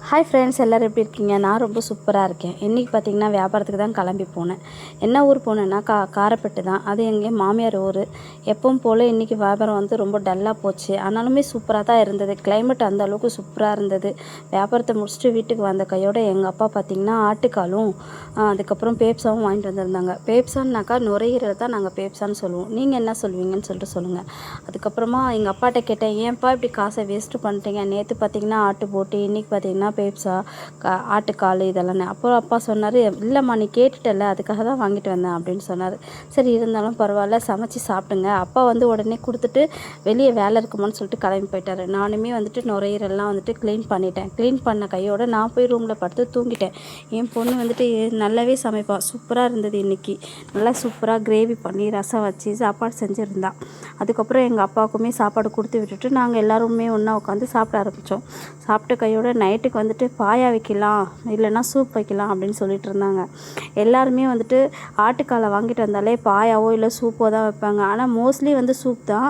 Hi friends, எல்லோரும் எப்படி இருக்கீங்க? நான் ரொம்ப சூப்பராக இருக்கேன். இன்றைக்கி பார்த்திங்கன்னா வியாபாரத்துக்கு தான் கிளம்பி போனேன். என்ன ஊர் போனேன்னா காரப்பட்டு தான். அது எங்கள் மாமியார் ஊர். எப்பவும் போல் இன்றைக்கி வியாபாரம் வந்து ரொம்ப டல்லாக போச்சு. ஆனாலுமே சூப்பராக தான் இருந்தது. கிளைமேட் அந்த அளவுக்கு சூப்பராக இருந்தது. வியாபாரத்தை முடிச்சுட்டு வீட்டுக்கு வந்த கையோடு எங்கள் அப்பா பார்த்திங்கன்னா ஆட்டுக்காலும் அதுக்கப்புறம் பேப்ஸாவும் வாங்கிட்டு வந்திருந்தாங்க. பேப்ஸான்னாக்கா நுரையீரல் தான் நாங்கள் பேப்ஸான்னு சொல்லுவோம். நீங்கள் என்ன சொல்லுவீங்கன்னு சொல்லிட்டு சொல்லுங்கள். அதுக்கப்புறமா எங்கள் அப்பாட்ட கேட்டேன், ஏன்ப்பா இப்படி காசை வேஸ்ட்டு பண்ணிட்டீங்க? நேற்று பார்த்திங்கன்னா ஆட்டு போட்டு, இன்றைக்கி பார்த்திங்கன்னா பேப்ஸா ஆட்டுக்கால் இதெல்லாம். அப்புறம் அப்பா சொன்னார், இல்லைம்மா நீ கேட்டுட்டல, அதுக்காக தான் வாங்கிட்டு வந்தேன் அப்படின்னு சொன்னார். சரி இருந்தாலும் பரவாயில்ல, சமைச்சு சாப்பிடுங்க. அப்பா வந்து உடனே கொடுத்துட்டு வெளியே வேலை இருக்குமான்னு சொல்லிட்டு கிளம்பி போயிட்டார். நானுமே வந்துட்டு நுரையீரல்லாம் வந்துட்டு க்ளீன் பண்ணிட்டேன். க்ளீன் பண்ண கையோடு நான் போய் ரூமில் படுத்து தூங்கிட்டேன். என் பொண்ணு வந்துட்டு நல்லாவே சமைப்பாள். சூப்பராக இருந்தது இன்றைக்கி. நல்லா சூப்பராக கிரேவி பண்ணி ரசம் வச்சு சாப்பாடு செஞ்சுருந்தான். அதுக்கப்புறம் எங்கள் அப்பாவுக்குமே சாப்பாடு கொடுத்து விட்டுட்டு நாங்கள் எல்லாருமே ஒன்றா உட்காந்து சாப்பிட ஆரம்பித்தோம். சாப்பிட்ட கையோட நைட்டுக்கு வந்துட்டு பாயா வைக்கலாம், இல்லைன்னா சூப் வைக்கலாம் அப்படின்னு சொல்லிட்டு இருந்தாங்க. எல்லாருமே வந்துட்டு ஆட்டுக்காலை வாங்கிட்டு வந்தாலே பாயாவோ இல்லை சூப்போ தான் வைப்பாங்க. ஆனால் மோஸ்ட்லி வந்து சூப் தான்.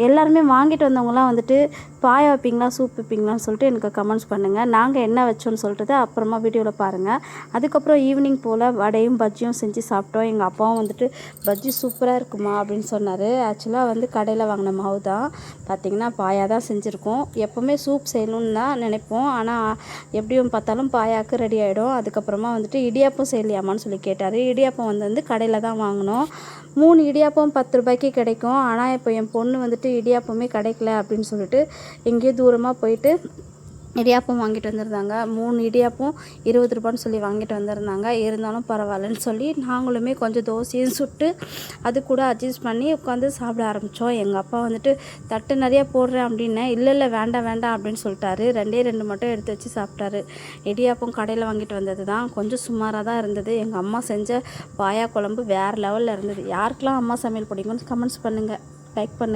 எல்லாருமே வாங்கிட்டு வந்தவங்களாம் வந்துட்டு பாயா வைப்பீங்களா சூப் வைப்பீங்களான்னு சொல்லிட்டு எனக்கு கமெண்ட்ஸ் பண்ணுங்கள். நாங்கள் என்ன வச்சோன்னு சொல்லிட்டு அப்புறமா வீடியோவில் பாருங்கள். அதுக்கப்புறம் ஈவினிங் போல் வடையும் பஜ்ஜியும் செஞ்சு சாப்பிட்டோம். எங்கள் அப்பாவும் வந்துட்டு பஜ்ஜி சூப்பராக இருக்குமா அப்படின்னு சொன்னார். ஆக்சுவலாக வந்து கடையில் வாங்கின மாவு தான். பார்த்திங்கன்னா பாயா தான் செஞ்சுருக்கோம். எப்போவுமே சூப் செய்யணுன்னு தான் நினைப்போம். ஆனால் எப்படியும் பார்த்தாலும் பாயாவுக்கு ரெடி ஆகிடும். அதுக்கப்புறமா வந்துட்டு இடியாப்பம் செய்யலையாமான்னு சொல்லி கேட்டார். இடியாப்பம் வந்து கடையில் தான் வாங்கினோம். 3 இடியாப்பம் 10 ரூபாய்க்கு கிடைக்கும். ஆனால் இப்போ என் பொண்ணு வந்துட்டு இடியாப்பமே கிடைக்கல அப்படின்னு சொல்லிட்டு எங்கேயோ தூரமாக போயிட்டு இடியாப்பம் வாங்கிட்டு வந்திருந்தாங்க. 3 இடியாப்பம் 20 ரூபான்னு சொல்லி வாங்கிட்டு வந்திருந்தாங்க. இருந்தாலும் பரவாயில்லன்னு சொல்லி நாங்களுமே கொஞ்சம் தோசையும் சுட்டு அது கூட அட்ஜஸ்ட் பண்ணி உட்காந்து சாப்பிட ஆரம்பித்தோம். எங்கள் அப்பா வந்துட்டு தட்டு நிறையா போடுறேன் அப்படின்னேன். இல்லை வேண்டாம் வேண்டாம் அப்படின்னு சொல்லிட்டாரு. 2 மட்டும் எடுத்து வச்சு சாப்பிட்டாரு. இடியாப்பம் கடையில் வாங்கிட்டு வந்தது தான். கொஞ்சம் சுமாராக தான் இருந்தது. எங்கள் அம்மா செஞ்ச பாயா குழம்பு வேறு லெவலில் இருந்தது. யாருக்கெல்லாம் அம்மா சமையல் பிடிக்கும்னு கமெண்ட்ஸ் பண்ணுங்கள், லைக் பண்ணுங்கள்.